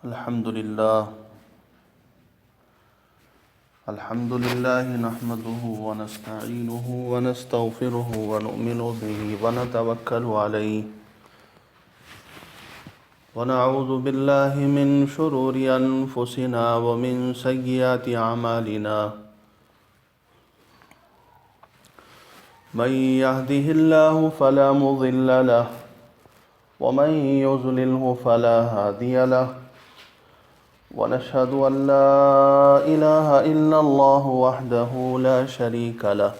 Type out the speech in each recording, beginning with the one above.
الحمد لله نحمده ونستعينه ونستغفره ونؤمن به ونتوكل عليه ونعوذ بالله من شرور أنفسنا ومن سيئات أعمالنا من يهده الله فلا مضل له ومن يضلله فلا هادي له ونشهد أن لا إله إلا الله وحده لا شريك له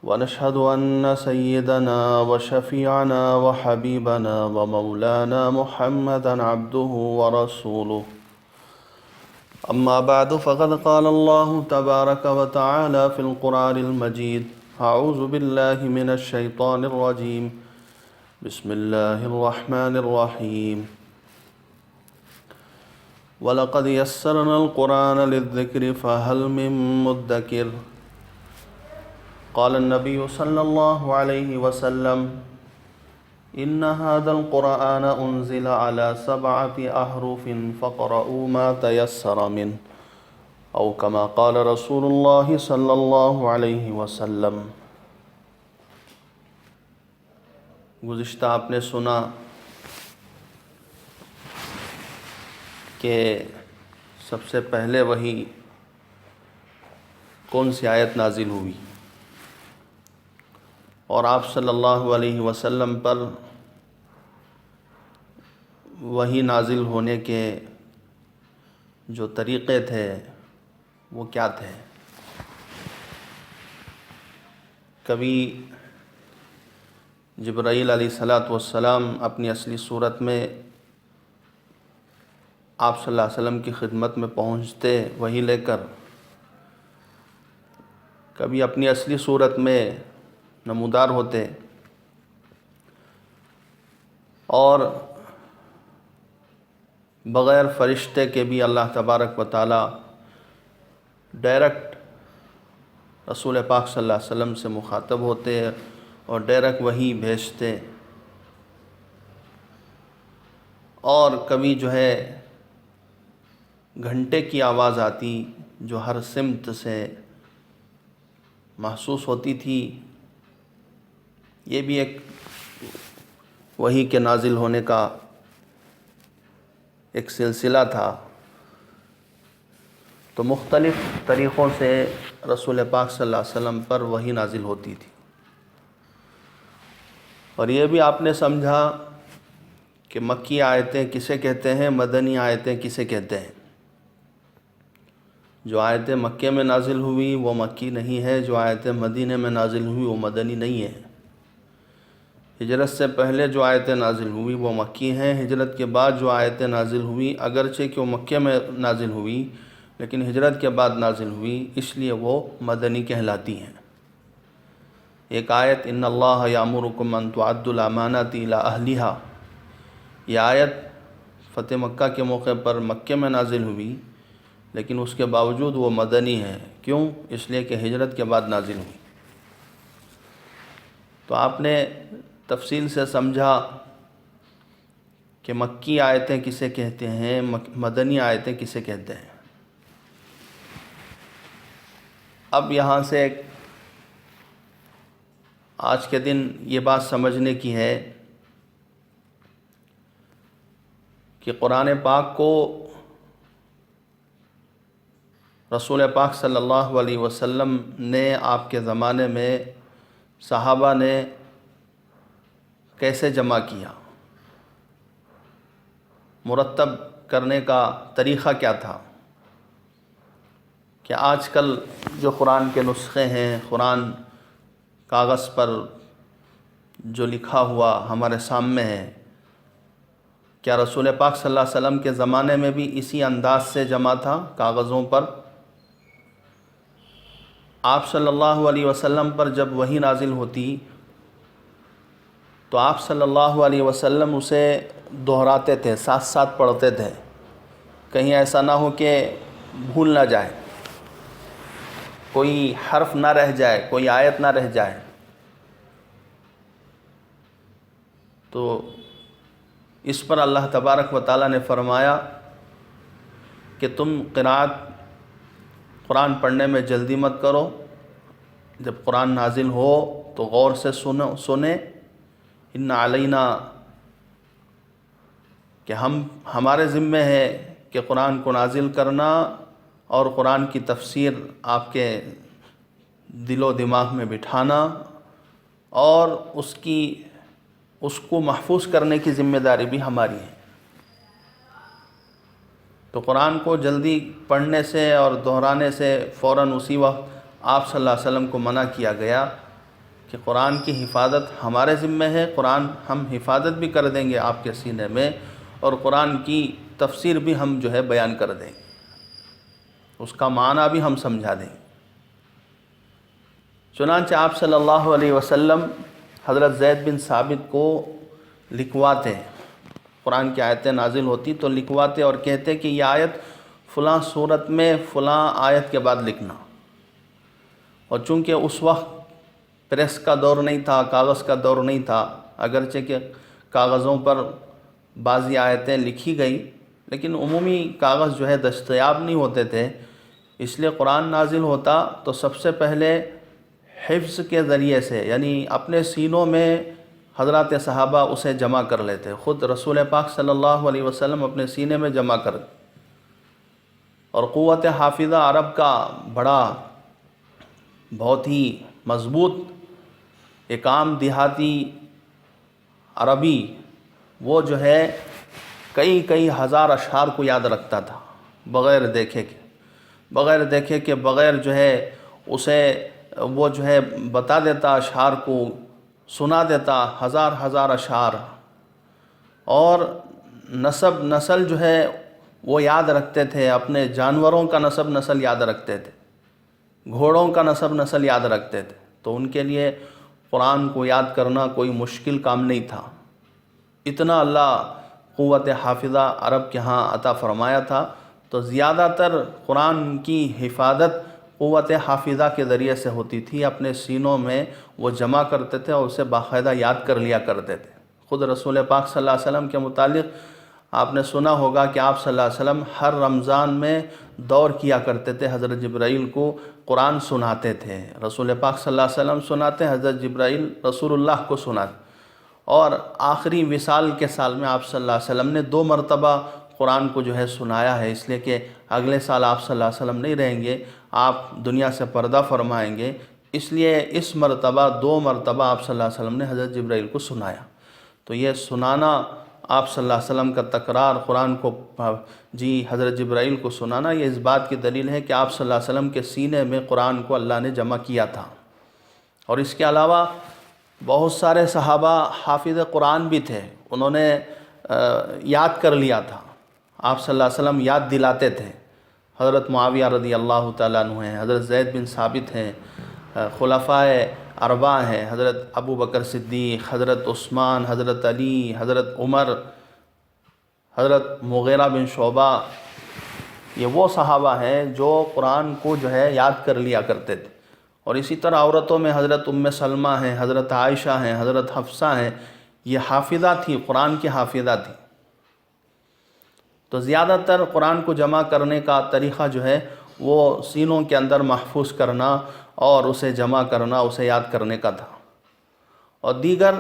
ونشهد أن سيدنا وشفيعنا وحبيبنا ومولانا محمدا عبده ورسوله أما بعد فقد قال الله تبارك وتعالى في القرآن المجيد أعوذ بالله من الشيطان الرجيم بسم الله الرحمن الرحيم وَلَقَدْ يَسَّرْنَا الْقُرْآنَ لِلذِّكْرِ فَهَلْ مِن مُّدَّكِرٍ قال النبي صلى الله عليه وسلم إن هذا القرآن أنزل على 7 أحرف فاقرؤوا ما تيسر منه أو كما قال رسول الله صلى الله عليه وسلم۔ گزشتہ آپ نے سنا کہ سب سے پہلے وہی کون سی آیت نازل ہوئی اور آپ صلی اللہ علیہ وسلم پر وہی نازل ہونے کے جو طریقے تھے وہ کیا تھے۔ کبھی جبرائیل علیہ السلام اپنی اصلی صورت میں آپ صلی اللہ علیہ وسلم کی خدمت میں پہنچتے وہی لے کر، کبھی اپنی اصلی صورت میں نمودار ہوتے، اور بغیر فرشتے کے بھی اللہ تبارک و تعالی ڈائریکٹ رسول پاک صلی اللہ علیہ وسلم سے مخاطب ہوتے اور ڈائریکٹ وہی بھیجتے، اور کبھی جو ہے گھنٹے کی آواز آتی جو ہر سمت سے محسوس ہوتی تھی۔ یہ بھی ایک وحی کے نازل ہونے کا ایک سلسلہ تھا۔ تو مختلف طریقوں سے رسول پاک صلی اللہ علیہ وسلم پر وحی نازل ہوتی تھی، اور یہ بھی آپ نے سمجھا کہ مکی آیتیں کسے کہتے ہیں، مدنی آیتیں کسے کہتے ہیں۔ جو آیتیں مکے میں نازل ہوئی وہ مکی نہیں ہے، جو آیتیں مدینے میں نازل ہوئی وہ مدنی نہیں ہے۔ ہجرت سے پہلے جو آیتیں نازل ہوئی وہ مکی ہیں، ہجرت کے بعد جو آیتیں نازل ہوئی اگرچہ کہ وہ مکے میں نازل ہوئی لیکن ہجرت کے بعد نازل ہوئی، اس لیے وہ مدنی کہلاتی ہیں۔ ایک آیت ان اللہ یامرکم ان تؤدوا الامانات الی اہلھا، یہ آیت فتح مکہ کے موقع پر مکے میں نازل ہوئی لیکن اس کے باوجود وہ مدنی ہے۔ کیوں؟ اس لیے کہ ہجرت کے بعد نازل ہوئی۔ تو آپ نے تفصیل سے سمجھا کہ مکی آیتیں کسے کہتے ہیں، مدنی آیتیں کسے کہتے ہیں۔ اب یہاں سے آج کے دن یہ بات سمجھنے کی ہے کہ قرآن پاک کو رسول پاک صلی اللہ علیہ وسلم نے آپ کے زمانے میں صحابہ نے کیسے جمع کیا، مرتب کرنے کا طریقہ کیا تھا، کہ آج کل جو قرآن کے نسخے ہیں، قرآن کاغذ پر جو لکھا ہوا ہمارے سامنے ہے، کیا رسول پاک صلی اللہ علیہ وسلم کے زمانے میں بھی اسی انداز سے جمع تھا کاغذوں پر؟ آپ صلی اللہ علیہ وسلم پر جب وحی نازل ہوتی تو آپ صلی اللہ علیہ وسلم اسے دہراتے تھے، ساتھ ساتھ پڑھتے تھے، کہیں ایسا نہ ہو کہ بھول نہ جائے، کوئی حرف نہ رہ جائے، کوئی آیت نہ رہ جائے۔ تو اس پر اللہ تبارک و تعالیٰ نے فرمایا کہ تم قرآن پڑھنے میں جلدی مت کرو، جب قرآن نازل ہو تو غور سے سنیں، ان علینا، کہ ہمارے ذمہ ہے کہ قرآن کو نازل کرنا اور قرآن کی تفسیر آپ کے دل و دماغ میں بٹھانا، اور اس کو محفوظ کرنے کی ذمہ داری بھی ہماری ہے۔ تو قرآن کو جلدی پڑھنے سے اور دہرانے سے فوراً اسی وقت آپ صلی اللہ علیہ وسلم کو منع کیا گیا کہ قرآن کی حفاظت ہمارے ذمہ ہے، قرآن ہم حفاظت بھی کر دیں گے آپ کے سینے میں، اور قرآن کی تفسیر بھی ہم بیان کر دیں گے، اس کا معنی بھی ہم سمجھا دیں گے۔ چنانچہ آپ صلی اللہ علیہ وسلم حضرت زید بن ثابت کو لکھواتے، قرآن کی آیتیں نازل ہوتی تو لکھواتے اور کہتے کہ یہ آیت فلاں صورت میں فلاں آیت کے بعد لکھنا۔ اور چونکہ اس وقت پریس کا دور نہیں تھا، کاغذ کا دور نہیں تھا، اگرچہ کہ کاغذوں پر بعضی آیتیں لکھی گئی، لیکن عمومی کاغذ دستیاب نہیں ہوتے تھے، اس لیے قرآن نازل ہوتا تو سب سے پہلے حفظ کے ذریعے سے، یعنی اپنے سینوں میں حضرات صحابہ اسے جمع کر لیتے، خود رسول پاک صلی اللہ علیہ وسلم اپنے سینے میں جمع کر، اور قوت حافظہ عرب کا بہت ہی مضبوط ایک عام دیہاتی عربی، وہ کئی ہزار اشعار کو یاد رکھتا تھا بغیر دیکھے کہ بغیر اسے وہ بتا دیتا، اشعار کو سنا دیتا، ہزار اشعار، اور نسل وہ یاد رکھتے تھے، اپنے جانوروں کا نسل یاد رکھتے تھے، گھوڑوں کا نسل یاد رکھتے تھے، تو ان کے لیے قرآن کو یاد کرنا کوئی مشکل کام نہیں تھا، اتنا اللہ قوت حافظہ عرب کے ہاں عطا فرمایا تھا۔ تو زیادہ تر قرآن کی حفاظت قوت حافظہ کے ذریعے سے ہوتی تھی، اپنے سینوں میں وہ جمع کرتے تھے اور اسے باقاعدہ یاد کر لیا کرتے تھے۔ خود رسول پاک صلی اللہ علیہ وسلم کے متعلق آپ نے سنا ہوگا کہ آپ صلی اللہ علیہ وسلم ہر رمضان میں دور کیا کرتے تھے، حضرت جبرائیل کو قرآن سناتے تھے، رسول پاک صلی اللہ علیہ وسلم سناتے، حضرت جبرائیل رسول اللہ کو سناتے، اور آخری وصال کے سال میں آپ صلی اللہ علیہ وسلم نے 2 مرتبہ قرآن کو سنایا ہے، اس لیے کہ اگلے سال آپ صلی اللہ علیہ وسلم نہیں رہیں گے، آپ دنیا سے پردہ فرمائیں گے، اس لیے اس مرتبہ 2 مرتبہ آپ صلی اللہ علیہ وسلم نے حضرت جبرائیل کو سنایا۔ تو یہ سنانا آپ صلی اللہ علیہ وسلم کا تکرار قرآن کو حضرت جبرائیل کو سنانا، یہ اس بات کی دلیل ہے کہ آپ صلی اللہ علیہ وسلم کے سینے میں قرآن کو اللہ نے جمع کیا تھا۔ اور اس کے علاوہ بہت سارے صحابہ حافظ قرآن بھی تھے، انہوں نے یاد کر لیا تھا، آپ صلی اللہ علیہ وسلم یاد دلاتے تھے۔ حضرت معاویہ رضی اللہ تعالیٰ عنہ ہیں، حضرت زید بن ثابت ہیں، خلفائے اربعہ ہیں، حضرت ابو بکر صدیق، حضرت عثمان، حضرت علی، حضرت عمر، حضرت مغیرہ بن شعبہ، یہ وہ صحابہ ہیں جو قرآن کو یاد کر لیا کرتے تھے۔ اور اسی طرح عورتوں میں حضرت ام سلمہ ہیں، حضرت عائشہ ہیں، حضرت حفصہ ہیں، یہ حافظہ تھی، قرآن کی حافظہ تھی۔ تو زیادہ تر قرآن کو جمع کرنے کا طریقہ وہ سینوں کے اندر محفوظ کرنا اور اسے جمع کرنا، اسے یاد کرنے کا تھا۔ اور دیگر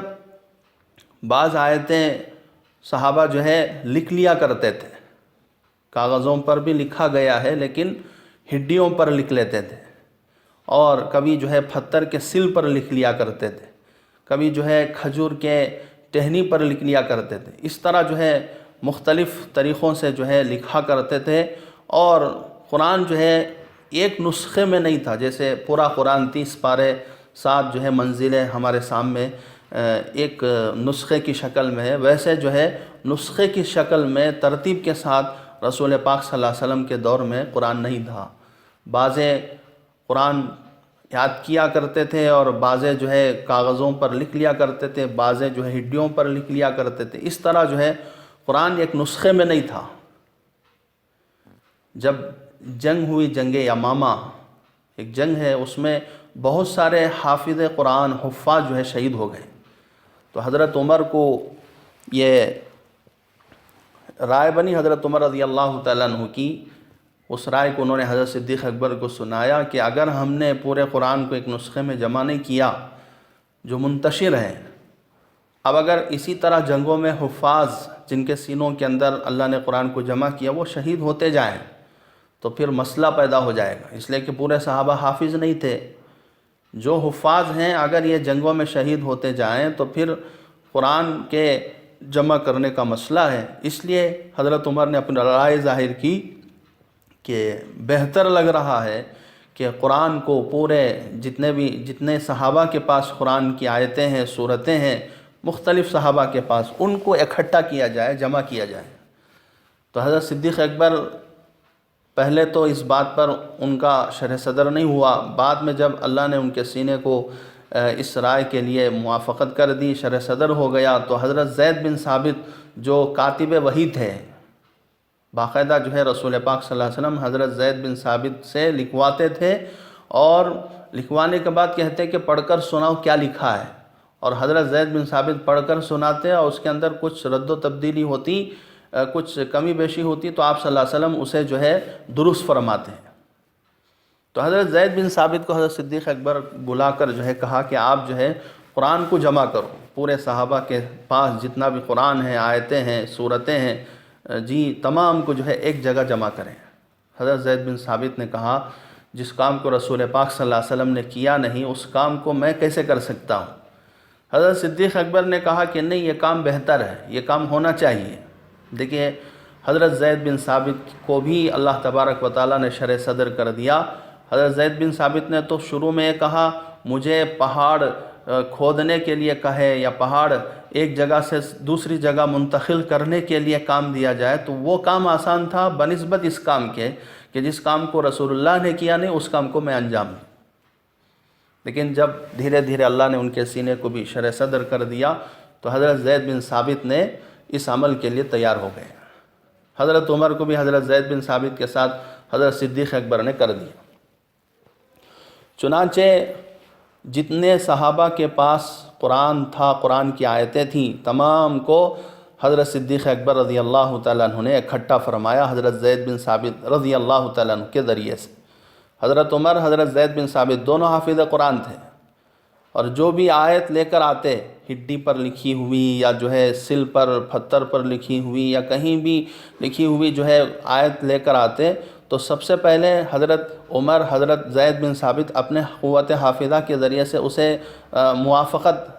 بعض آیتیں صحابہ لکھ لیا کرتے تھے، کاغذوں پر بھی لکھا گیا ہے لیکن ہڈیوں پر لکھ لیتے تھے، اور کبھی پتھر کے سل پر لکھ لیا کرتے تھے، کبھی کھجور کے ٹہنی پر لکھ لیا کرتے تھے، اس طرح مختلف طریقوں سے لکھا کرتے تھے۔ اور قرآن ایک نسخے میں نہیں تھا، جیسے پورا قرآن 30 پارے 7 منزلیں ہمارے سامنے ایک نسخے کی شکل میں ہے، ویسے نسخے کی شکل میں ترتیب کے ساتھ رسول پاک صلی اللہ علیہ وسلم کے دور میں قرآن نہیں تھا۔ بعضے قرآن یاد کیا کرتے تھے اور بعضے کاغذوں پر لکھ لیا کرتے تھے، بعضے ہڈیوں پر لکھ لیا کرتے تھے، اس طرح قرآن ایک نسخے میں نہیں تھا۔ جب جنگ ہوئی، جنگ یمامہ ایک جنگ ہے، اس میں بہت سارے حافظ قرآن حفاظ شہید ہو گئے، تو حضرت عمر کو یہ رائے بنی، حضرت عمر رضی اللہ تعالیٰ عنہ کی، اس رائے کو انہوں نے حضرت صدیق اکبر کو سنایا کہ اگر ہم نے پورے قرآن کو ایک نسخے میں جمع نہیں کیا جو منتشر ہے، اب اگر اسی طرح جنگوں میں حفاظ جن کے سینوں کے اندر اللہ نے قرآن کو جمع کیا وہ شہید ہوتے جائیں تو پھر مسئلہ پیدا ہو جائے گا، اس لیے کہ پورے صحابہ حافظ نہیں تھے۔ جو حفاظ ہیں اگر یہ جنگوں میں شہید ہوتے جائیں تو پھر قرآن کے جمع کرنے کا مسئلہ ہے۔ اس لیے حضرت عمر نے اپنی رائے ظاہر کی کہ بہتر لگ رہا ہے کہ قرآن کو پورے جتنے صحابہ کے پاس قرآن کی آیتیں ہیں، سورتیں ہیں، مختلف صحابہ کے پاس، ان کو اکٹھا کیا جائے، جمع کیا جائے۔ تو حضرت صدیق اکبر پہلے تو اس بات پر ان کا شرح صدر نہیں ہوا، بعد میں جب اللہ نے ان کے سینے کو اس رائے کے لیے موافقت کر دی، شرح صدر ہو گیا، تو حضرت زید بن ثابت جو کاتب وحی تھے، باقاعدہ جو ہے رسول پاک صلی اللہ علیہ وسلم حضرت زید بن ثابت سے لکھواتے تھے، اور لکھوانے کے بعد کہتے کہ پڑھ کر سناؤ کیا لکھا ہے، اور حضرت زید بن ثابت پڑھ کر سناتے، اور اس کے اندر کچھ رد و تبدیلی ہوتی، کچھ کمی بیشی ہوتی، تو آپ صلی اللہ علیہ وسلم اسے جو ہے درست فرماتے ہیں۔ تو حضرت زید بن ثابت کو حضرت صدیق اکبر بلا کر جو ہے کہا کہ آپ جو ہے قرآن کو جمع کرو، پورے صحابہ کے پاس جتنا بھی قرآن ہے، آیتیں ہیں، سورتیں ہیں، جی تمام کو جو ہے ایک جگہ جمع کریں۔ حضرت زید بن ثابت نے کہا جس کام کو رسول پاک صلی اللہ علیہ وسلم نے کیا نہیں اس کام کو میں کیسے کر سکتا ہوں۔ حضرت صدیق اکبر نے کہا کہ نہیں، یہ کام بہتر ہے، یہ کام ہونا چاہیے۔ دیکھیے حضرت زید بن ثابت کو بھی اللہ تبارک و تعالیٰ نے شرح صدر کر دیا۔ حضرت زید بن ثابت نے تو شروع میں یہ کہا مجھے پہاڑ کھودنے کے لیے کہے یا پہاڑ ایک جگہ سے دوسری جگہ منتقل کرنے کے لیے کام دیا جائے تو وہ کام آسان تھا بنسبت اس کام کے کہ جس کام کو رسول اللہ نے کیا نہیں اس کام کو میں انجام دوں۔ لیکن جب دھیرے دھیرے اللہ نے ان کے سینے کو بھی شرح صدر کر دیا تو حضرت زید بن ثابت نے اس عمل کے لیے تیار ہو گئے۔ حضرت عمر کو بھی حضرت زید بن ثابت کے ساتھ حضرت صدیق اکبر نے کر دیا۔ چنانچہ جتنے صحابہ کے پاس قرآن تھا، قرآن کی آیتیں تھیں، تمام کو حضرت صدیق اکبر رضی اللہ تعالیٰ عنہ نے اکٹھا فرمایا حضرت زید بن ثابت رضی اللہ تعالیٰ عنہ کے ذریعے سے۔ حضرت عمر، حضرت زید بن ثابت دونوں حافظ قرآن تھے، اور جو بھی آیت لے کر آتے، ہڈی پر لکھی ہوئی یا جو ہے سل پر پتھر پر لکھی ہوئی یا کہیں بھی لکھی ہوئی جو ہے آیت لے کر آتے، تو سب سے پہلے حضرت عمر، حضرت زید بن ثابت اپنے قوت حافظہ کے ذریعے سے اسے موافقت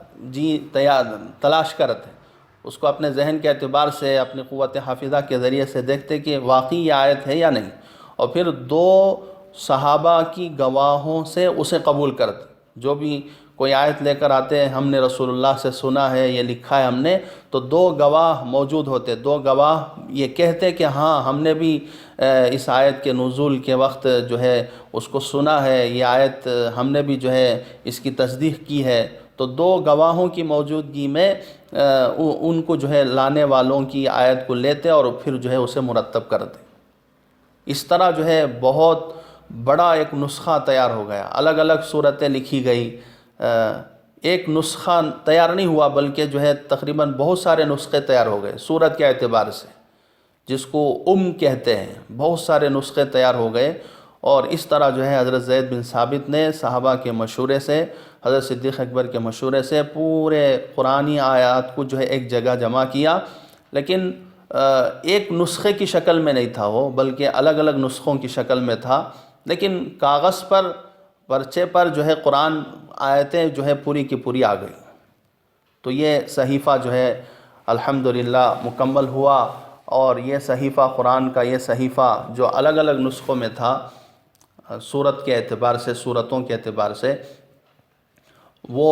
تلاش کرتے، اس کو اپنے ذہن کے اعتبار سے اپنی قوت حافظہ کے ذریعے سے دیکھتے کہ واقعی یہ آیت ہے یا نہیں، اور پھر دو صحابہ کی گواہوں سے اسے قبول کرتے۔ جو بھی کوئی آیت لے کر آتے ہیں ہم نے رسول اللہ سے سنا ہے، یہ لکھا ہے ہم نے، تو دو گواہ موجود ہوتے، دو گواہ یہ کہتے کہ ہاں ہم نے بھی اس آیت کے نزول کے وقت جو ہے اس کو سنا ہے، یہ آیت ہم نے بھی جو ہے اس کی تصدیق کی ہے۔ تو دو گواہوں کی موجودگی میں ان کو جو ہے لانے والوں کی آیت کو لیتے اور پھر جو ہے اسے مرتب کرتے۔ اس طرح جو ہے بہت بڑا ایک نسخہ تیار ہو گیا، الگ الگ صورتیں لکھی گئی، ایک نسخہ تیار نہیں ہوا بلکہ جو ہے تقریباً بہت سارے نسخے تیار ہو گئے صورت کے اعتبار سے، جس کو کہتے ہیں، بہت سارے نسخے تیار ہو گئے۔ اور اس طرح جو ہے حضرت زید بن ثابت نے صحابہ کے مشورے سے، حضرت صدیق اکبر کے مشورے سے پورے قرآنی آیات کو جو ہے ایک جگہ جمع کیا، لیکن ایک نسخے کی شکل میں نہیں تھا وہ، بلکہ الگ الگ نسخوں کی شکل میں تھا، لیکن کاغذ پر، پرچے پر جو ہے قرآن آیتیں جو ہے پوری کی پوری آ گئی۔ تو یہ صحیفہ جو ہے الحمدللہ مکمل ہوا، اور یہ صحیفہ قرآن کا، یہ صحیفہ جو الگ الگ نسخوں میں تھا صورت کے اعتبار سے، صورتوں کے اعتبار سے، وہ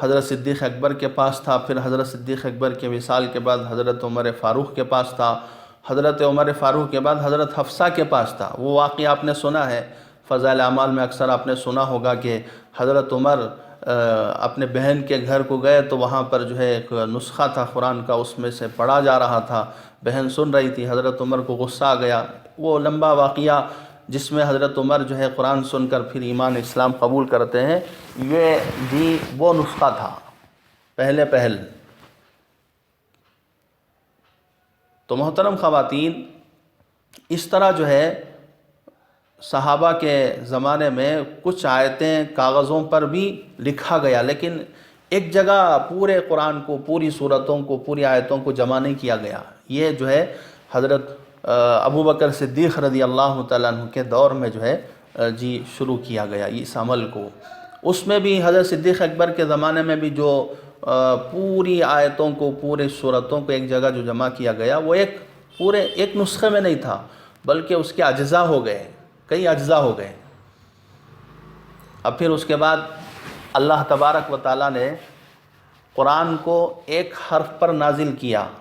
حضرت صدیق اکبر کے پاس تھا، پھر حضرت صدیق اکبر کے وصال کے بعد حضرت عمر فاروق کے پاس تھا، حضرت عمر فاروق کے بعد حضرت حفصہ کے پاس تھا۔ وہ واقعہ آپ نے سنا ہے، فضائل اعمال میں اکثر آپ نے سنا ہوگا کہ حضرت عمر اپنے بہن کے گھر کو گئے تو وہاں پر جو ہے ایک نسخہ تھا قرآن کا، اس میں سے پڑھا جا رہا تھا، بہن سن رہی تھی، حضرت عمر کو غصہ آ گیا۔ وہ لمبا واقعہ جس میں حضرت عمر جو ہے قرآن سن کر پھر ایمان اسلام قبول کرتے ہیں، یہ بھی وہ نسخہ تھا پہل۔ تو محترم خواتین، اس طرح جو ہے صحابہ کے زمانے میں کچھ آیتیں کاغذوں پر بھی لکھا گیا، لیکن ایک جگہ پورے قرآن کو، پوری صورتوں کو، پوری آیتوں کو جمع نہیں کیا گیا۔ یہ جو ہے حضرت ابو بکر صدیق رضی اللہ تعالیٰ عنہ کے دور میں جو ہے شروع کیا گیا اس عمل کو۔ اس میں بھی حضرت صدیق اکبر کے زمانے میں بھی جو پوری آیتوں کو، پورے صورتوں کو ایک جگہ جو جمع کیا گیا، وہ ایک نسخے میں نہیں تھا، بلکہ اس کے اجزاء ہو گئے، کئی اجزاء ہو گئے۔ اب پھر اس کے بعد اللہ تبارک و تعالیٰ نے قرآن کو ایک حرف پر نازل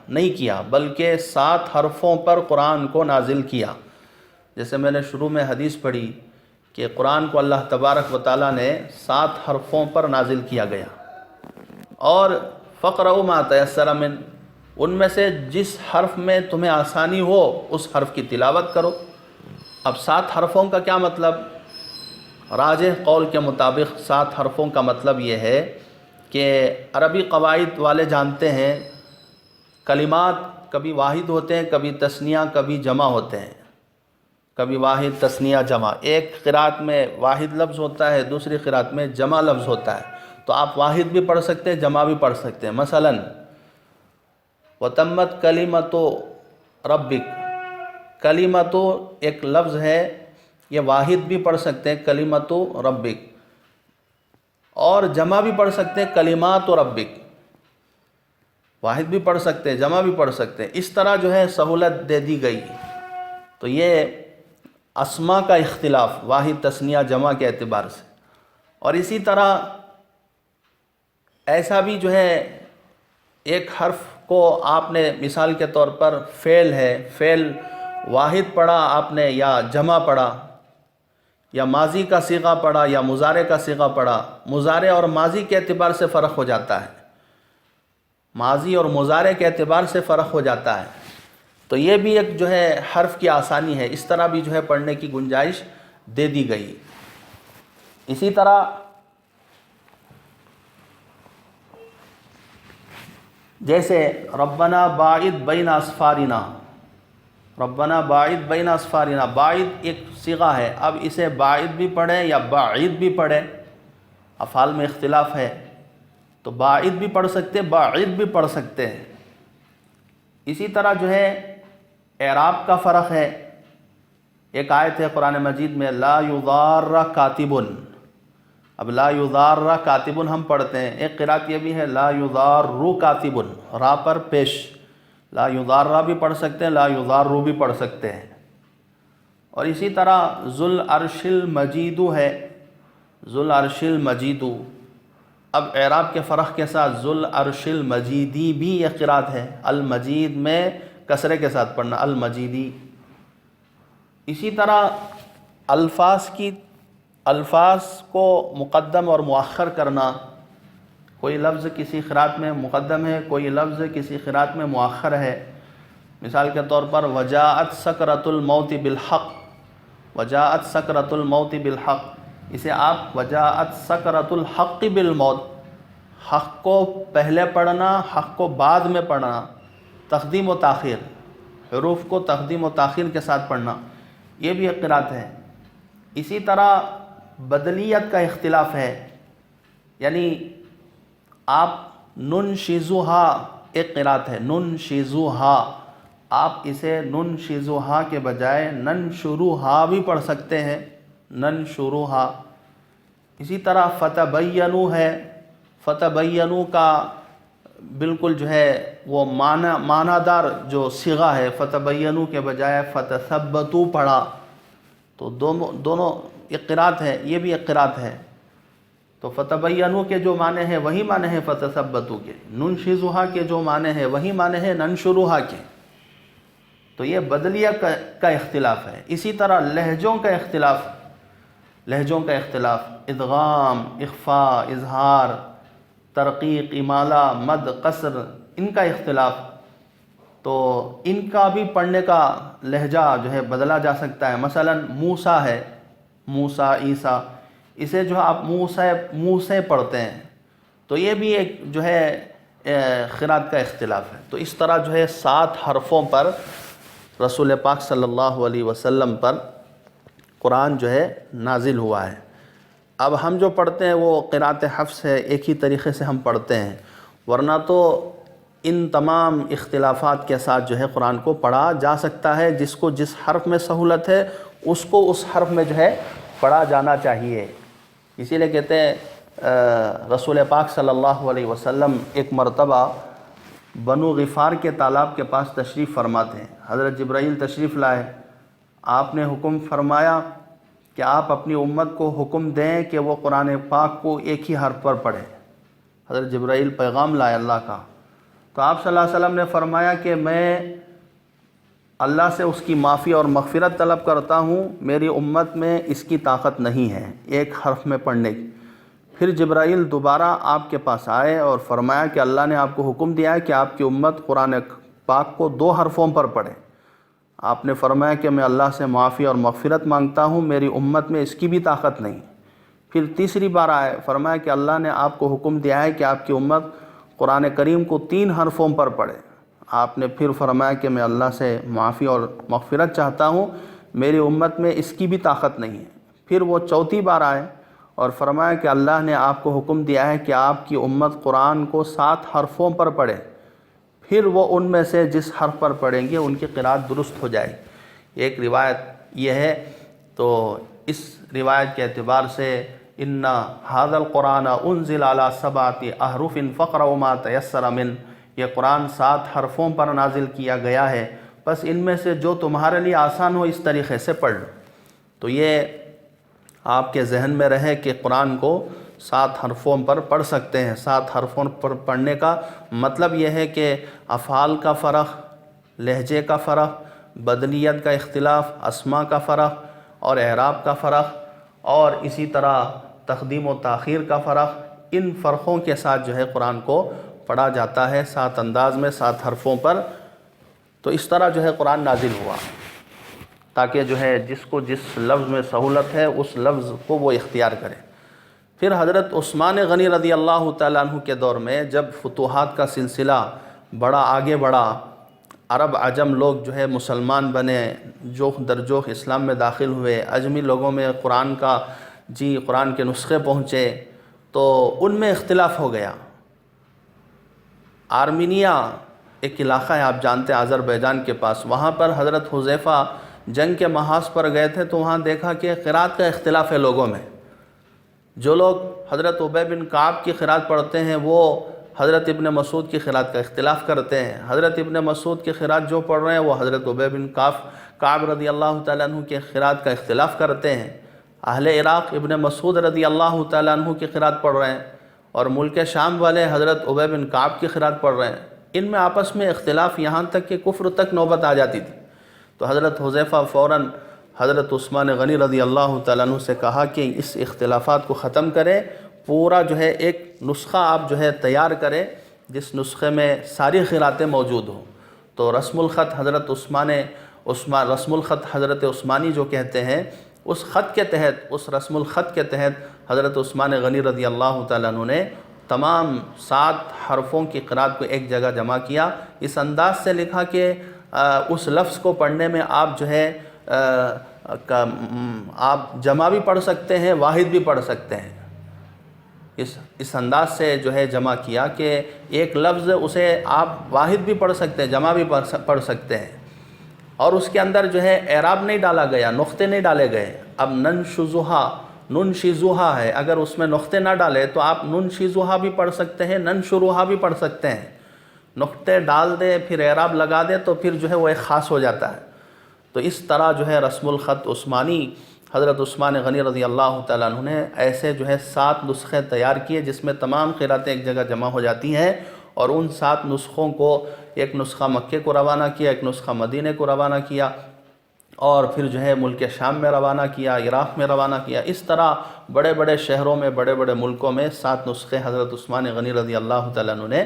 نہیں کیا بلکہ 7 حرفوں پر قرآن کو نازل کیا۔ جیسے میں نے شروع میں حدیث پڑھی کہ قرآن کو اللہ تبارک و تعالیٰ نے 7 حرفوں پر نازل کیا گیا، اور فَقْرَؤْا مَا تَيَسَّرَ مِنْ، ان میں سے جس حرف میں تمہیں آسانی ہو اس حرف کی تلاوت کرو۔ اب 7 حرفوں کا کیا مطلب؟ راجح قول کے مطابق 7 حرفوں کا مطلب یہ ہے کہ عربی قواعد والے جانتے ہیں کلمات کبھی واحد ہوتے ہیں، کبھی تثنیہ، کبھی جمع ہوتے ہیں، کبھی واحد تثنیہ جمع۔ ایک قرات میں واحد لفظ ہوتا ہے، دوسری قرات میں جمع لفظ ہوتا ہے، تو آپ واحد بھی پڑھ سکتے ہیں، جمع بھی پڑھ سکتے ہیں۔ مثلاً وَتَمَّتْ كَلِمَةُ رَبِّكَ، کلمۃ ایک لفظ ہے، یہ واحد بھی پڑھ سکتے ہیں کلمۃ ربک، اور جمع بھی پڑھ سکتے ہیں کلمات ربک، واحد بھی پڑھ سکتے ہیں، جمع بھی پڑھ سکتے ہیں۔ اس طرح جو ہے سہولت دے دی گئی۔ تو یہ اسما کا اختلاف واحد تثنیہ جمع کے اعتبار سے، اور اسی طرح ایسا بھی جو ہے ایک حرف کو آپ نے مثال کے طور پر فعل ہے، فعل واحد پڑھا آپ نے یا جمع پڑھا، یا ماضی کا صیغہ پڑھا یا مضارع کا صیغہ پڑھا۔ مضارع اور ماضی کے اعتبار سے فرق ہو جاتا ہے، ماضی اور مضارع کے اعتبار سے فرق ہو جاتا ہے۔ تو یہ بھی ایک جو ہے حرف کی آسانی ہے، اس طرح بھی جو ہے پڑھنے کی گنجائش دے دی گئی۔ اسی طرح جیسے ربنا باعد بین اسفارنا، ربنا باعد بین اسفارنا، باعد ایک صیغہ ہے، اب اسے باعد بھی پڑھیں یا باعد بھی پڑھیں، افعال میں اختلاف ہے، تو باعد بھی پڑھ سکتے ہیں، باعد بھی پڑھ سکتے ہیں۔ اسی طرح جو ہے اعراب کا فرق ہے۔ ایک آیت ہے قرآن مجید میں لا یضار کاتب، اب لا یضار کاتب ہم پڑھتے ہیں، ایک قرات یہ بھی ہے لا یضار کاتب، را پر پیش، لا یضار بھی پڑھ سکتے ہیں، لا یضار بھی پڑھ سکتے ہیں۔ اور اسی طرح ذو العرش المجید ہے، ذو العرش المجید، اب اعراب کے فرق کے ساتھ ذو العرش المجیدی بھی یہ قرات ہے، المجید میں کسرے کے ساتھ پڑھنا، المجیدی۔ اسی طرح الفاظ کو مقدم اور مؤخر کرنا، کوئی لفظ کسی قرات میں مقدم ہے، کوئی لفظ کسی قرات میں مؤخر ہے۔ مثال کے طور پر وجاءت سکرۃ الموت بالحق، وجاءت سکرۃ الموت بالحق، اسے آپ وجاءت سکرۃ الحق بالموت، حق کو پہلے پڑھنا، حق کو بعد میں پڑھنا، تقدیم و تاخیر، حروف کو تقدیم و تاخیر کے ساتھ پڑھنا، یہ بھی ایک قرات ہے۔ اسی طرح بدلیت کا اختلاف ہے، یعنی آپ ننشزوہا ایک قرات ہے، ننشزوہا، آپ اسے ننشزوہا کے بجائے ننشروہا بھی پڑھ سکتے ہیں، ننشروہا۔ اسی طرح فتبینو ہے، فتبینو کا بالکل جو ہے وہ معنی دار جو صیغہ ہے، فتبینو کے بجائے فتثبتو پڑھا، تو دونوں ایک قرات ہے، یہ بھی ایک قرات ہے۔ تو فتبینو کے جو معنی ہیں وہی معنی ہیں فتثبتو کے، ننشزوہا کے جو معنی ہیں وہی معنی ہیں ننشروہا کے۔ تو یہ بدلیہ کا اختلاف ہے۔ اسی طرح لہجوں کا اختلاف، لہجوں کا اختلاف، ادغام، اخفاء، اظہار، ترقیق، امالہ، مد، قصر، ان کا اختلاف، تو ان کا بھی پڑھنے کا لہجہ جو ہے بدلا جا سکتا ہے۔ مثلا موسیٰ ہے، موسیٰ، عیسیٰ، اسے جو آپ منہ سے پڑھتے ہیں، تو یہ بھی ایک جو ہے قرات کا اختلاف ہے۔ تو اس طرح جو ہے 7 حرفوں پر رسول پاک صلی اللہ علیہ وسلم پر قرآن جو ہے نازل ہوا ہے۔ اب ہم جو پڑھتے ہیں وہ قراءت حفص ہے، ایک ہی طریقے سے ہم پڑھتے ہیں، ورنہ تو ان تمام اختلافات کے ساتھ جو ہے قرآن کو پڑھا جا سکتا ہے۔ جس کو جس حرف میں سہولت ہے اس کو اس حرف میں جو ہے پڑھا جانا چاہیے۔ اسی لیے کہتے ہیں رسول پاک صلی اللہ علیہ وسلم ایک مرتبہ بنو غفار کے تالاب کے پاس تشریف فرماتے ہیں، حضرت جبرائیل تشریف لائے، آپ نے حکم فرمایا کہ آپ اپنی امت کو حکم دیں کہ وہ قرآن پاک کو ایک ہی حرف پر پڑھیں۔ حضرت جبرائیل پیغام لائے اللہ کا، تو آپ صلی اللہ علیہ وسلم نے فرمایا کہ میں اللہ سے اس کی معافی اور مغفرت طلب کرتا ہوں، میری امت میں اس کی طاقت نہیں ہے ایک حرف میں پڑھنے کی۔ پھر جبرائیل دوبارہ آپ کے پاس آئے اور فرمایا کہ اللہ نے آپ کو حکم دیا ہے کہ آپ کی امت قرآن پاک کو 2 حرفوں پر پڑھے۔ آپ نے فرمایا کہ میں اللہ سے معافی اور مغفرت مانگتا ہوں، میری امت میں اس کی بھی طاقت نہیں۔ پھر تیسری بار آئے، فرمایا کہ اللہ نے آپ کو حکم دیا ہے کہ آپ کی امت قرآن کریم کو 3 حرفوں پر پڑھے۔ آپ نے پھر فرمایا کہ میں اللہ سے معافی اور مغفرت چاہتا ہوں، میری امت میں اس کی بھی طاقت نہیں ہے۔ پھر وہ چوتھی بار آئے اور فرمایا کہ اللہ نے آپ کو حکم دیا ہے کہ آپ کی امت قرآن کو 7 حرفوں پر پڑھے، پھر وہ ان میں سے جس حرف پر پڑھیں گے ان کی قراءت درست ہو جائے گی۔ ایک روایت یہ ہے، تو اس روایت کے اعتبار سے ان ھذا القرآن انزل علی 7 احرف فاقرؤوا ما تیسر من، یہ قرآن 7 حرفوں پر نازل کیا گیا ہے، بس ان میں سے جو تمہارے لیے آسان ہو اس طریقے سے پڑھ لو۔ تو یہ آپ کے ذہن میں رہے کہ قرآن کو 7 حرفوں پر پڑھ سکتے ہیں۔ 7 حرفوں پر پڑھنے کا مطلب یہ ہے کہ افعال کا فرق، لہجے کا فرق، بدلیت کا اختلاف، اسماء کا فرق اور اعراب کا فرق، اور اسی طرح تقدیم و تاخیر کا فرق، ان فرقوں کے ساتھ جو ہے قرآن کو پڑھا جاتا ہے 7 انداز میں 7 حرفوں پر۔ تو اس طرح جو ہے قرآن نازل ہوا تاکہ جو ہے جس کو جس لفظ میں سہولت ہے اس لفظ کو وہ اختیار کرے۔ پھر حضرت عثمان غنی رضی اللہ تعالیٰ عنہ کے دور میں جب فتوحات کا سلسلہ بڑا آگے بڑھا، عرب عجم لوگ جو ہے مسلمان بنے، جوخ در جوخ اسلام میں داخل ہوئے، عجمی لوگوں میں قرآن کے نسخے پہنچے، تو ان میں اختلاف ہو گیا۔ آرمینیا ایک علاقہ ہے، آپ جانتے ہیں آذربائیجان کے پاس، وہاں پر حضرت حذیفہ جنگ کے محاذ پر گئے تھے تو وہاں دیکھا کہ قراءت کا اختلاف ہے لوگوں میں۔ جو لوگ حضرت ابی بن کعب کی قراءت پڑھتے ہیں وہ حضرت ابن مسعود کی قراءت کا اختلاف کرتے ہیں، حضرت ابن مسعود کی قراءت جو پڑھ رہے ہیں وہ حضرت ابی بن کعب رضی اللہ تعالیٰ عنہ کی قراءت کا اختلاف کرتے ہیں۔ اہل عراق ابن مسعود رضی اللہ تعالیٰ عنہ کی قراءت پڑھ رہے ہیں، اور ملک شام والے حضرت ابی بن کعب کی قراءت پڑھ رہے ہیں۔ ان میں آپس میں اختلاف یہاں تک کہ کفر تک نوبت آ جاتی تھی۔ تو حضرت حذیفہ فوراً حضرت عثمان غنی رضی اللہ تعالیٰ عنہ سے کہا کہ اس اختلافات کو ختم کریں، پورا جو ہے ایک نسخہ آپ جو ہے تیار کریں جس نسخے میں ساری قراءتیں موجود ہوں۔ تو رسم الخط حضرت عثمانی جو کہتے ہیں، اس خط کے تحت، اس رسم الخط کے تحت حضرت عثمان غنی رضی اللہ تعالیٰ عنہ نے تمام 7 حرفوں کی قراءت کو ایک جگہ جمع کیا، اس انداز سے لکھا کہ اس لفظ کو پڑھنے میں آپ جو ہے آپ جمع بھی پڑھ سکتے ہیں، واحد بھی پڑھ سکتے ہیں۔ اس انداز سے جو ہے جمع کیا کہ ایک لفظ اسے آپ واحد بھی پڑھ سکتے ہیں، جمع بھی پڑھ سکتے ہیں، اور اس کے اندر جو ہے اعراب نہیں ڈالا گیا، نقطے نہیں ڈالے گئے۔ اب ننشزوہا ہے، اگر اس میں نقطے نہ ڈالے تو آپ ننشزوہا بھی پڑھ سکتے ہیں، ننشروہا بھی پڑھ سکتے ہیں۔ نقطے ڈال دے پھر اعراب لگا دے تو پھر جو ہے وہ ایک خاص ہو جاتا ہے۔ تو اس طرح جو ہے رسم الخط عثمانی حضرت عثمان غنی رضی اللہ تعالیٰ عنہ نے ایسے جو ہے 7 نسخے تیار کیے جس میں تمام قراءتیں ایک جگہ جمع ہو جاتی ہیں، اور ان 7 نسخوں کو ایک نسخہ مکے کو روانہ کیا، ایک نسخہ مدینے کو روانہ کیا، اور پھر جو ہے ملک شام میں روانہ کیا، عراق میں روانہ کیا۔ اس طرح بڑے بڑے شہروں میں، بڑے بڑے ملکوں میں 7 نسخے حضرت عثمان غنی رضی اللہ تعالیٰ عنہ نے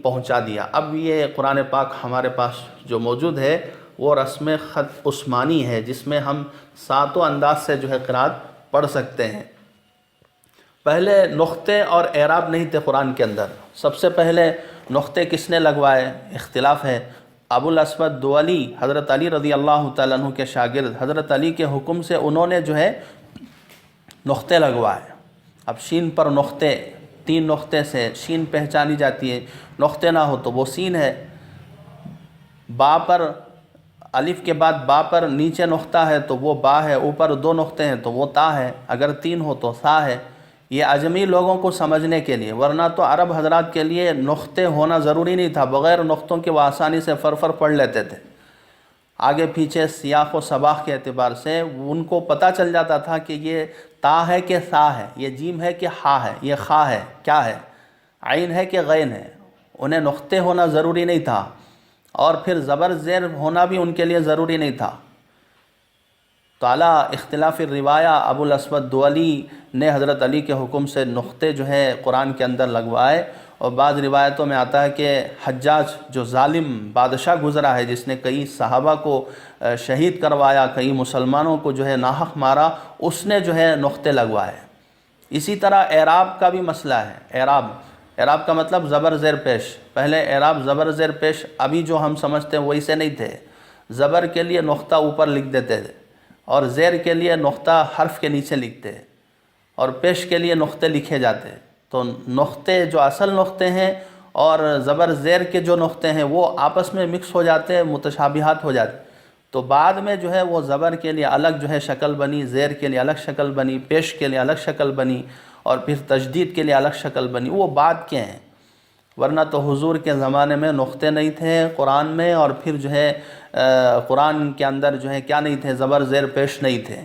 پہنچا دیا۔ اب یہ قرآن پاک ہمارے پاس جو موجود ہے وہ رسم خط عثمانی ہے، جس میں ہم 7 انداز سے جو ہے قراءت پڑھ سکتے ہیں۔ پہلے نقطے اور اعراب نہیں تھے قرآن کے اندر، سب سے پہلے نقطے کس نے لگوائے، اختلاف ہے۔ ابو الاسود دؤلی حضرت علی رضی اللہ تعالیٰ عنہ کے شاگرد، حضرت علی کے حکم سے انہوں نے جو ہے نقطے لگوائے۔ اب شین پر نقطے، 3 نقطے سے شین پہچانی جاتی ہے، نقطے نہ ہو تو وہ سین ہے۔ با پر، الف کے بعد با پر نیچے نقطہ ہے تو وہ با ہے، اوپر 2 نقطے ہیں تو وہ تا ہے، اگر 3 ہو تو سا ہے۔ یہ عجمی لوگوں کو سمجھنے کے لیے، ورنہ تو عرب حضرات کے لیے نقطے ہونا ضروری نہیں تھا، بغیر نقطوں کے وہ آسانی سے فر پڑھ لیتے تھے۔ آگے پیچھے سیاق و سباق کے اعتبار سے ان کو پتہ چل جاتا تھا کہ یہ تا ہے کہ سا ہے، یہ جیم ہے کہ ہا ہے، یہ خا ہے کیا ہے، عین ہے کہ غین ہے۔ انہیں نقطے ہونا ضروری نہیں تھا، اور پھر زبر زیر ہونا بھی ان کے لیے ضروری نہیں تھا۔ تو اعلیٰ اختلاف الروایہ ابو الاسود دؤلی نے حضرت علی کے حکم سے نقطے جو ہے قرآن کے اندر لگوائے، اور بعض روایتوں میں آتا ہے کہ حجاج جو ظالم بادشاہ گزرا ہے، جس نے کئی صحابہ کو شہید کروایا، کئی مسلمانوں کو جو ہے ناحق مارا، اس نے جو ہے نقطے لگوائے۔ اسی طرح اعراب کا بھی مسئلہ ہے۔ اعراب کا مطلب زبر زیر پیش۔ پہلے اعراب زبر زیر پیش ابھی جو ہم سمجھتے ہیں ویسے نہیں تھے۔ زبر کے لیے نقطہ اوپر لکھ دیتے تھے، اور زیر کے لیے نقطہ حرف کے نیچے لکھتے، اور پیش کے لیے نقطے لکھے جاتے۔ تو نقطے جو اصل نقطے ہیں اور زبر زیر کے جو نقطے ہیں وہ آپس میں مکس ہو جاتے، متشابہات ہو جاتے۔ تو بعد میں جو ہے وہ زبر کے لیے الگ جو ہے شکل بنی، زیر کے لیے الگ شکل بنی، پیش کے لیے الگ شکل بنی، اور پھر تشدید کے لیے الگ شکل بنی۔ وہ بعد کے ہیں، ورنہ تو حضور کے زمانے میں نقطے نہیں تھے قرآن میں، اور پھر جو ہے قرآن کے اندر جو ہے کیا نہیں تھے، زبر زیر پیش نہیں تھے۔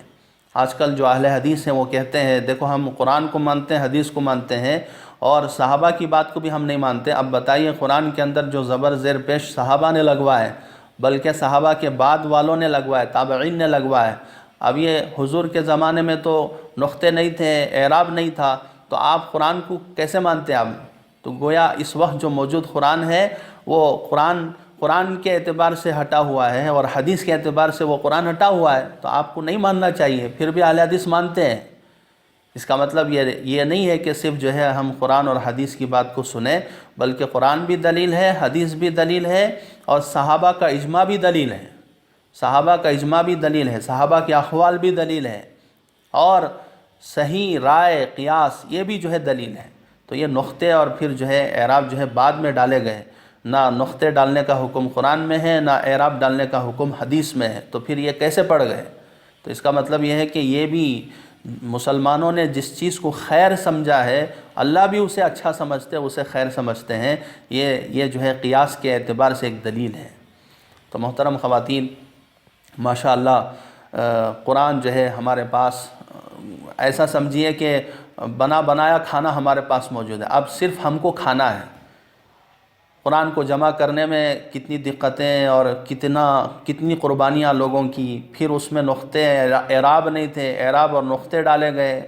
آج کل جو اہل حدیث ہیں وہ کہتے ہیں دیکھو ہم قرآن کو مانتے ہیں، حدیث کو مانتے ہیں، اور صحابہ کی بات کو بھی ہم نہیں مانتے۔ اب بتائیے قرآن کے اندر جو زبر زیر پیش صحابہ نے لگوائے، بلکہ صحابہ کے بعد والوں نے لگوائے، تابعین نے لگوائے۔ اب یہ حضور کے زمانے میں تو نقطے نہیں تھے، اعراب نہیں تھا، تو آپ قرآن کو کیسے مانتے ہیں؟ آپ تو گویا اس وقت جو موجود قرآن ہے وہ قرآن کے اعتبار سے ہٹا ہوا ہے، اور حدیث کے اعتبار سے وہ قرآن ہٹا ہوا ہے، تو آپ کو نہیں ماننا چاہیے۔ پھر بھی اہل حدیث مانتے ہیں۔ اس کا مطلب یہ نہیں ہے کہ صرف جو ہے ہم قرآن اور حدیث کی بات کو سنیں، بلکہ قرآن بھی دلیل ہے، حدیث بھی دلیل ہے، اور صحابہ کا اجماع بھی دلیل ہے۔ صحابہ کا اجماع بھی دلیل ہے، صحابہ کے اقوال بھی دلیل ہے، اور صحیح رائے قیاس یہ بھی جو ہے دلیل ہے۔ تو یہ نقطے اور پھر جو ہے اعراب جو ہے بعد میں ڈالے گئے، نہ نقطے ڈالنے کا حکم قرآن میں ہے، نہ اعراب ڈالنے کا حکم حدیث میں ہے، تو پھر یہ کیسے پڑ گئے؟ تو اس کا مطلب یہ ہے کہ یہ بھی مسلمانوں نے جس چیز کو خیر سمجھا ہے، اللہ بھی اسے اچھا سمجھتے، اسے خیر سمجھتے ہیں، یہ جو ہے قیاس کے اعتبار سے ایک دلیل ہے۔ تو محترم خواتین، ماشاءاللہ قرآن جو ہے ہمارے پاس ایسا سمجھیے کہ بنا بنایا کھانا ہمارے پاس موجود ہے، اب صرف ہم کو کھانا ہے۔ قرآن کو جمع کرنے میں کتنی دقتیں اور کتنی قربانیاں لوگوں کی، پھر اس میں نقطے اعراب نہیں تھے، اعراب اور نقطے ڈالے گئے،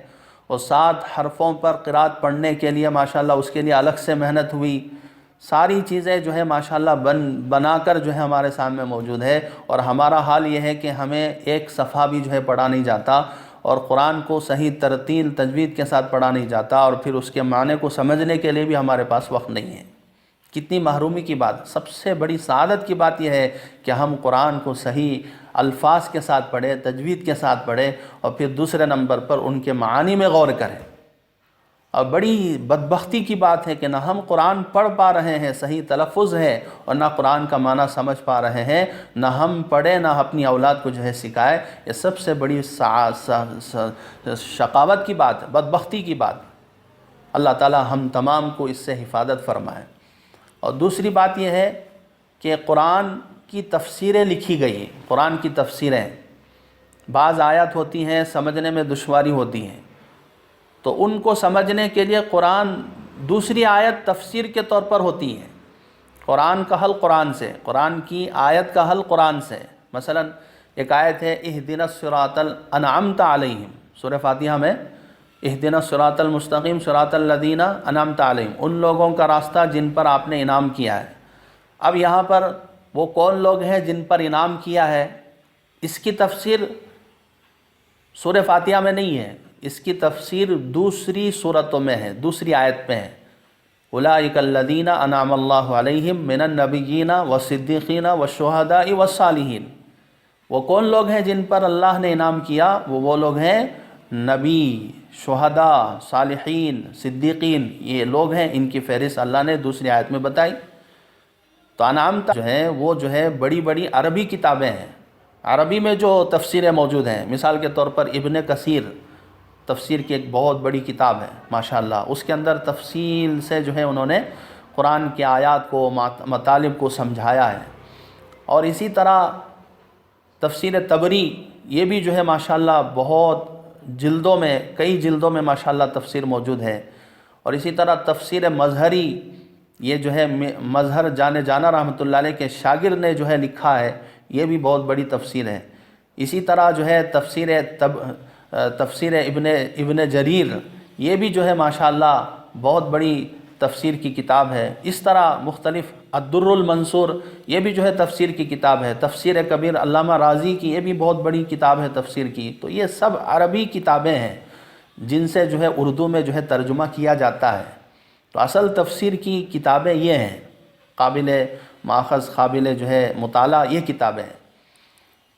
اور 7 حرفوں پر قرات پڑھنے کے لیے ماشاءاللہ اس کے لیے الگ سے محنت ہوئی۔ ساری چیزیں جو ہے ماشاءاللہ بنا کر جو ہے ہمارے سامنے موجود ہے، اور ہمارا حال یہ ہے کہ ہمیں ایک صفحہ بھی جو ہے پڑھا نہیں جاتا، اور قرآن کو صحیح ترتیل تجوید کے ساتھ پڑھا نہیں جاتا، اور پھر اس کے معنی کو سمجھنے کے لیے بھی ہمارے پاس وقت نہیں ہے۔ کتنی محرومی کی بات۔ سب سے بڑی سعادت کی بات یہ ہے کہ ہم قرآن کو صحیح الفاظ کے ساتھ پڑھیں، تجوید کے ساتھ پڑھیں، اور پھر دوسرے نمبر پر ان کے معانی میں غور کریں۔ اور بڑی بدبختی کی بات ہے کہ نہ ہم قرآن پڑھ پا رہے ہیں، صحیح تلفظ ہے، اور نہ قرآن کا معنی سمجھ پا رہے ہیں، نہ ہم پڑھیں نہ اپنی اولاد کو جو ہے سکھائے۔ یہ سب سے بڑی شقاوت کی بات ہے، بدبختی کی بات۔ اللہ تعالی ہم تمام کو اس سے حفاظت فرمائے۔ اور دوسری بات یہ ہے کہ قرآن کی تفسیریں لکھی گئی ہیں۔ قرآن کی تفسیریں، بعض آیات ہوتی ہیں سمجھنے میں دشواری ہوتی ہیں، تو ان کو سمجھنے کے لیے قرآن دوسری آیت تفسیر کے طور پر ہوتی ہے۔ قرآن کا حل قرآن سے، قرآن کی آیت کا حل قرآن سے۔ مثلا ایک آیت ہے اہدنا الصراط انعمت علیہم، سورہ فاتحہ میں اہدنا الصراط المستقیم صراط الذین انعمت علیہم، ان لوگوں کا راستہ جن پر آپ نے انعام کیا ہے۔ اب یہاں پر وہ کون لوگ ہیں جن پر انعام کیا ہے، اس کی تفسیر سورہ فاتحہ میں نہیں ہے، اس کی تفسیر دوسری صورتوں میں ہے، دوسری آیت پہ ہے۔ اولئک الذین انعم اللہ علیہم من النبیین والصدیقین والشہداء والصالحین۔ وہ کون لوگ ہیں جن پر اللہ نے انعام کیا؟ وہ لوگ ہیں نبی، شہداء، صالحین، صدیقین، یہ لوگ ہیں، ان کی فہرست اللہ نے دوسری آیت میں بتائی۔ تو انعام جو ہے بڑی بڑی عربی کتابیں ہیں، عربی میں جو تفسیریں موجود ہیں، مثال کے طور پر ابن کثیر تفسیر کی ایک بہت بڑی کتاب ہے ماشاءاللہ، اس کے اندر تفصیل سے جو ہے انہوں نے قرآن کی آیات کو، مطالب کو سمجھایا ہے۔ اور اسی طرح تفسیر طبری، یہ بھی جو ہے ماشاءاللہ بہت جلدوں میں، کئی جلدوں میں ماشاءاللہ تفسیر موجود ہے۔ اور اسی طرح تفسیر مظہری، یہ جو ہے مظہر جانا رحمۃ اللہ علیہ کے شاگرد نے جو ہے لکھا ہے، یہ بھی بہت بڑی تفسیر ہے۔ اسی طرح جو ہے تفسیر ابن جریر، یہ بھی جو ہے ماشاءاللہ بہت بڑی تفسیر کی کتاب ہے۔ اس طرح مختلف الدر المنصور، یہ بھی جو ہے تفسیر کی کتاب ہے۔ تفسیر کبیر علامہ رازی کی، یہ بھی بہت بڑی کتاب ہے تفسیر کی۔ تو یہ سب عربی کتابیں ہیں جن سے جو ہے اردو میں جو ہے ترجمہ کیا جاتا ہے۔ تو اصل تفسیر کی کتابیں یہ ہیں، قابل ماخذ، قابل جو ہے مطالعہ یہ کتابیں ہیں۔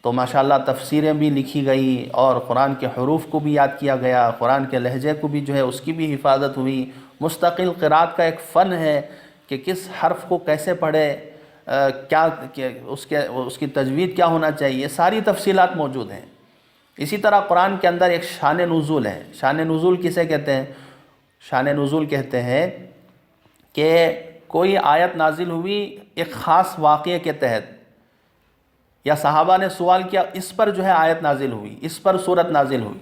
تو ماشاءاللہ تفسیریں بھی لکھی گئی، اور قرآن کے حروف کو بھی یاد کیا گیا، قرآن کے لہجے کو بھی جو ہے اس کی بھی حفاظت ہوئی۔ مستقل قرات کا ایک فن ہے کہ کس حرف کو کیسے پڑھے، کیا اس کی تجوید کیا ہونا چاہیے، ساری تفصیلات موجود ہیں۔ اسی طرح قرآن کے اندر ایک شان نزول ہے۔ شان نزول کسے کہتے ہیں؟ شان نزول کہتے ہیں کہ کوئی آیت نازل ہوئی ایک خاص واقعے کے تحت، یا صحابہ نے سوال کیا، اس پر جو ہے آیت نازل ہوئی، اس پر سورت نازل ہوئی۔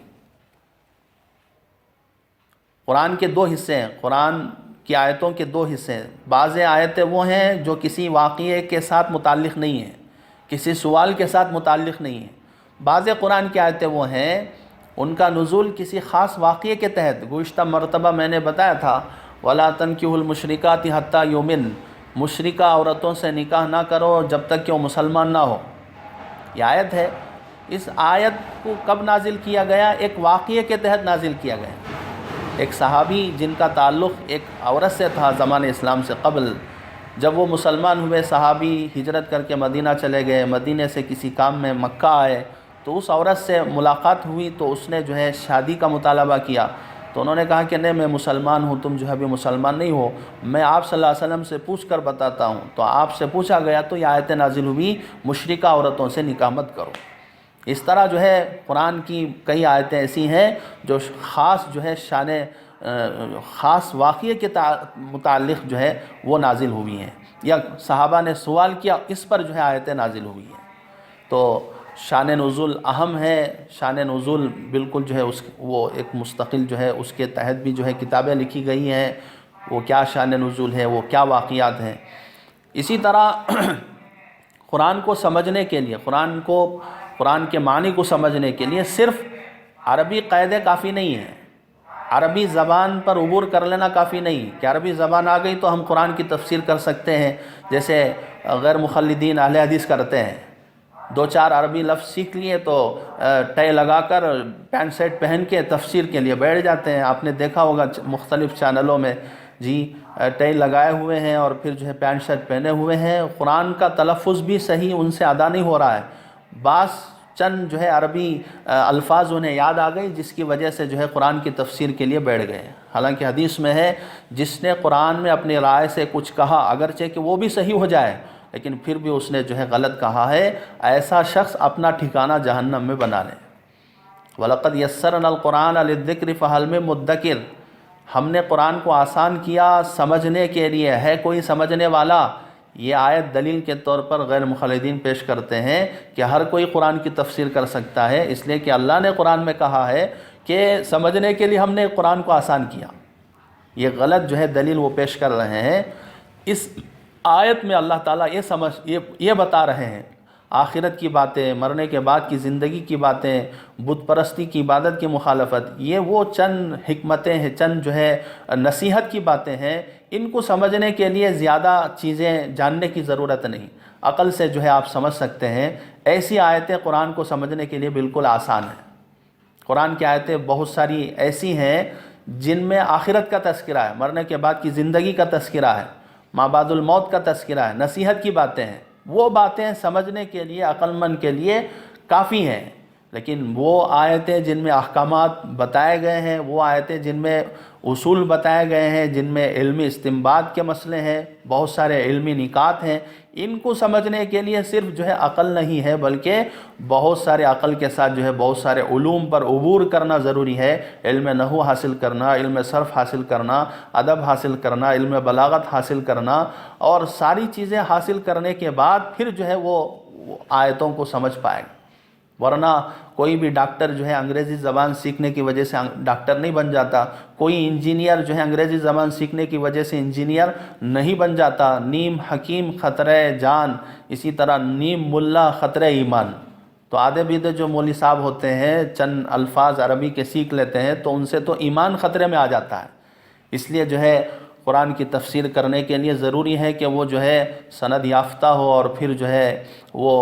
قرآن کے دو حصے ہیں، قرآن کی آیتوں کے دو حصے ہیں۔ بعض آیتیں وہ ہیں جو کسی واقعے کے ساتھ متعلق نہیں ہیں، کسی سوال کے ساتھ متعلق نہیں ہیں۔ بعض قرآن کی آیتیں وہ ہیں، ان کا نزول کسی خاص واقعے کے تحت، گزشتہ مرتبہ میں نے بتایا تھا وَلَا تَنْكِحُوا الْمُشْرِكَاتِ حَتَّى يُؤْمِنْ، مشرکہ عورتوں سے نکاح نہ کرو جب تک کہ وہ مسلمان نہ ہو، یہ آیت ہے۔ اس آیت کو کب نازل کیا گیا؟ ایک واقعے کے تحت نازل کیا گیا۔ ایک صحابی جن کا تعلق ایک عورت سے تھا زمان اسلام سے قبل، جب وہ مسلمان ہوئے، صحابی ہجرت کر کے مدینہ چلے گئے، مدینہ سے کسی کام میں مکہ آئے، تو اس عورت سے ملاقات ہوئی، تو اس نے جو ہے شادی کا مطالبہ کیا۔ تو انہوں نے کہا کہ نہیں، میں مسلمان ہوں، تم جو ہے ابھی مسلمان نہیں ہو، میں آپ صلی اللہ علیہ وسلم سے پوچھ کر بتاتا ہوں۔ تو آپ سے پوچھا گیا تو یہ آیت نازل ہوئی، مشرکہ عورتوں سے نکاح مت کرو۔ اس طرح جو ہے قرآن کی کئی آیتیں ایسی ہیں جو خاص جو ہے خاص واقعے کے متعلق جو ہے وہ نازل ہوئی ہیں، یا صحابہ نے سوال کیا، اس پر جو ہے آیتیں نازل ہوئی ہیں۔ تو شان نزول اہم ہے، شان نزول بالکل جو ہے وہ ایک مستقل جو ہے اس کے تحت بھی جو ہے کتابیں لکھی گئی ہیں، وہ کیا شان نزول ہے، وہ کیا واقعات ہیں۔ اسی طرح قرآن کو سمجھنے کے لیے، قرآن کے معنی کو سمجھنے کے لیے صرف عربی قاعدے کافی نہیں ہیں، عربی زبان پر عبور کر لینا کافی نہیں کہ عربی زبان آ گئی تو ہم قرآن کی تفسیر کر سکتے ہیں، جیسے غیر مخلدین اہل حدیث کرتے ہیں۔ دو چار عربی لفظ سیکھ لیے تو ٹائی لگا کر پینٹ شرٹ پہن کے تفسیر کے لیے بیٹھ جاتے ہیں۔ آپ نے دیکھا ہوگا مختلف چینلوں میں، جی ٹائی لگائے ہوئے ہیں اور پھر جو ہے پینٹ شرٹ پہنے ہوئے ہیں، قرآن کا تلفظ بھی صحیح ان سے ادا نہیں ہو رہا ہے، بعض چند جو ہے عربی الفاظ انہیں یاد آ گئی، جس کی وجہ سے جو ہے قرآن کی تفسیر کے لیے بیٹھ گئے۔ حالانکہ حدیث میں ہے جس نے قرآن میں اپنی رائے سے کچھ کہا، اگرچہ کہ وہ بھی صحیح ہو جائے لیکن پھر بھی اس نے جو ہے غلط کہا ہے، ایسا شخص اپنا ٹھکانہ جہنم میں بنا لے۔ وَلَقَدْ يَسَّرْنَا الْقُرْآنَ لِلذِّكْرِ فَهَلْ مِن مُدَّكِرٍ، ہم نے قرآن کو آسان کیا سمجھنے کے لیے، ہے کوئی سمجھنے والا؟ یہ آیت دلیل کے طور پر غیر مخلدین پیش کرتے ہیں کہ ہر کوئی قرآن کی تفسیر کر سکتا ہے، اس لیے کہ اللہ نے قرآن میں کہا ہے کہ سمجھنے کے لیے ہم نے قرآن کو آسان کیا۔ یہ غلط جو ہے دلیل وہ پیش کر رہے ہیں۔ اس آیت میں اللہ تعالیٰ یہ بتا رہے ہیں آخرت کی باتیں، مرنے کے بعد کی زندگی کی باتیں، بت پرستی کی عبادت کی مخالفت، یہ وہ چند حکمتیں ہیں، چند جو ہے نصیحت کی باتیں ہیں، ان کو سمجھنے کے لیے زیادہ چیزیں جاننے کی ضرورت نہیں، عقل سے جو ہے آپ سمجھ سکتے ہیں۔ ایسی آیتیں قرآن کو سمجھنے کے لیے بالکل آسان ہیں۔ قرآن کی آیتیں بہت ساری ایسی ہیں جن میں آخرت کا تذکرہ ہے، مرنے کے بعد کی زندگی کا تذکرہ ہے، ما بعد الموت کا تذکرہ ہے، نصیحت کی باتیں ہیں، وہ باتیں سمجھنے کے لیے عقل مند کے لیے کافی ہیں۔ لیکن وہ آیتیں جن میں احکامات بتائے گئے ہیں، وہ آیتیں جن میں اصول بتائے گئے ہیں، جن میں علمی استنباط کے مسئلے ہیں، بہت سارے علمی نکات ہیں، ان کو سمجھنے کے لیے صرف جو ہے عقل نہیں ہے، بلکہ بہت سارے عقل کے ساتھ جو ہے بہت سارے علوم پر عبور کرنا ضروری ہے۔ علم نحو حاصل کرنا، علم صرف حاصل کرنا، ادب حاصل کرنا، علم بلاغت حاصل کرنا، اور ساری چیزیں حاصل کرنے کے بعد پھر جو ہے وہ آیتوں کو سمجھ پائے گا۔ ورنہ کوئی بھی ڈاکٹر جو ہے انگریزی زبان سیکھنے کی وجہ سے ڈاکٹر نہیں بن جاتا، کوئی انجینئر جو ہے انگریزی زبان سیکھنے کی وجہ سے انجینئر نہیں بن جاتا۔ نیم حکیم خطرہ جان، اسی طرح نیم ملا خطرہ ایمان۔ تو آدھے بیدھے جو مولوی صاحب ہوتے ہیں چند الفاظ عربی کے سیکھ لیتے ہیں تو ان سے تو ایمان خطرے میں آ جاتا ہے۔ اس لیے جو ہے قرآن کی تفسیر کرنے کے لیے ضروری ہے کہ وہ جو ہے سند یافتہ ہو، اور پھر جو ہے وہ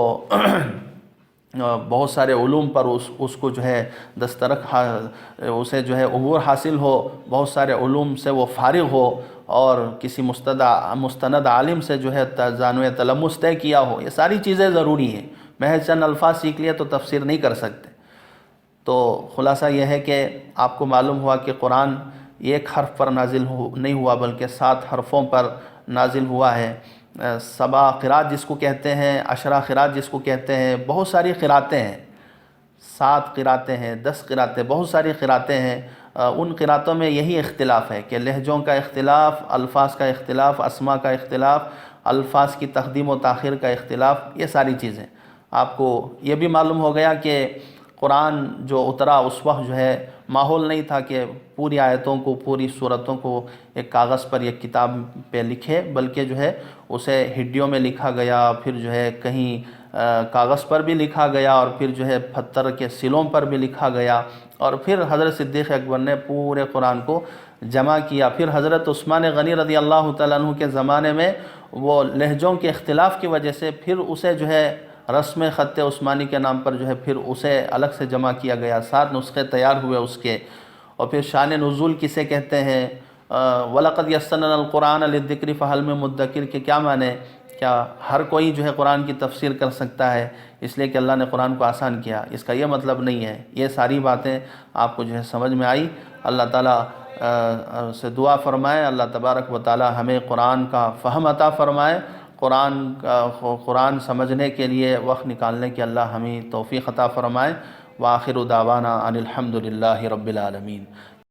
بہت سارے علوم پر اس کو جو ہے دسترک اسے جو ہے عبور حاصل ہو، بہت سارے علوم سے وہ فارغ ہو، اور کسی مستند عالم سے جو ہے زانوِ تلمس طے کیا ہو۔ یہ ساری چیزیں ضروری ہیں، محض چند الفاظ سیکھ لیے تو تفسیر نہیں کر سکتے۔ تو خلاصہ یہ ہے کہ آپ کو معلوم ہوا کہ قرآن ایک حرف پر نازل نہیں ہوا بلکہ 7 حرفوں پر نازل ہوا ہے۔ 7 قرات جس کو کہتے ہیں، 10 قرات جس کو کہتے ہیں، بہت ساری قراتیں ہیں، 7 قراتیں ہیں، 10 قراتیں، بہت ساری قراتیں ہیں۔ ان قراتوں میں یہی اختلاف ہے کہ لہجوں کا اختلاف، الفاظ کا اختلاف، اسماء کا اختلاف، الفاظ کی تقدیم و تاخیر کا اختلاف، یہ ساری چیزیں۔ آپ کو یہ بھی معلوم ہو گیا کہ قرآن جو اترا اس وقت جو ہے ماحول نہیں تھا کہ پوری آیتوں کو، پوری صورتوں کو ایک کاغذ پر، ایک کتاب پہ لکھے، بلکہ جو ہے اسے ہڈیوں میں لکھا گیا، پھر جو ہے کہیں کاغذ پر بھی لکھا گیا، اور پھر جو ہے پتھر کے سلوں پر بھی لکھا گیا، اور پھر حضرت صدیق اکبر نے پورے قرآن کو جمع کیا۔ پھر حضرت عثمان غنی رضی اللہ تعالیٰ عنہ کے زمانے میں وہ لہجوں کے اختلاف کی وجہ سے پھر اسے جو ہے رسم خط عثمانی کے نام پر جو ہے پھر اسے الگ سے جمع کیا گیا، 7 نسخے تیار ہوئے اس کے۔ اور پھر شان نزول کسے کہتے ہیں، وَلَقَدْ يَسَّرْنَا الْقُرْآنَ لِلذِّكْرِ فَهَلْ مِن مُدَّكِرٍ کے کیا معنی؟ کیا ہر کوئی جو ہے قرآن کی تفسیر کر سکتا ہے اس لیے کہ اللہ نے قرآن کو آسان کیا؟ اس کا یہ مطلب نہیں ہے۔ یہ ساری باتیں آپ کو جو ہے سمجھ میں آئی۔ اللہ تعالیٰ سے دعا فرمائے، اللہ تبارک و تعالیٰ ہمیں قرآن کا فہم عطا فرمائے، قرآن سمجھنے کے لیے وقت نکالنے کے اللہ ہمیں توفیق عطا فرمائے۔ وآخر دعوانا ان الحمد للہ رب العالمین۔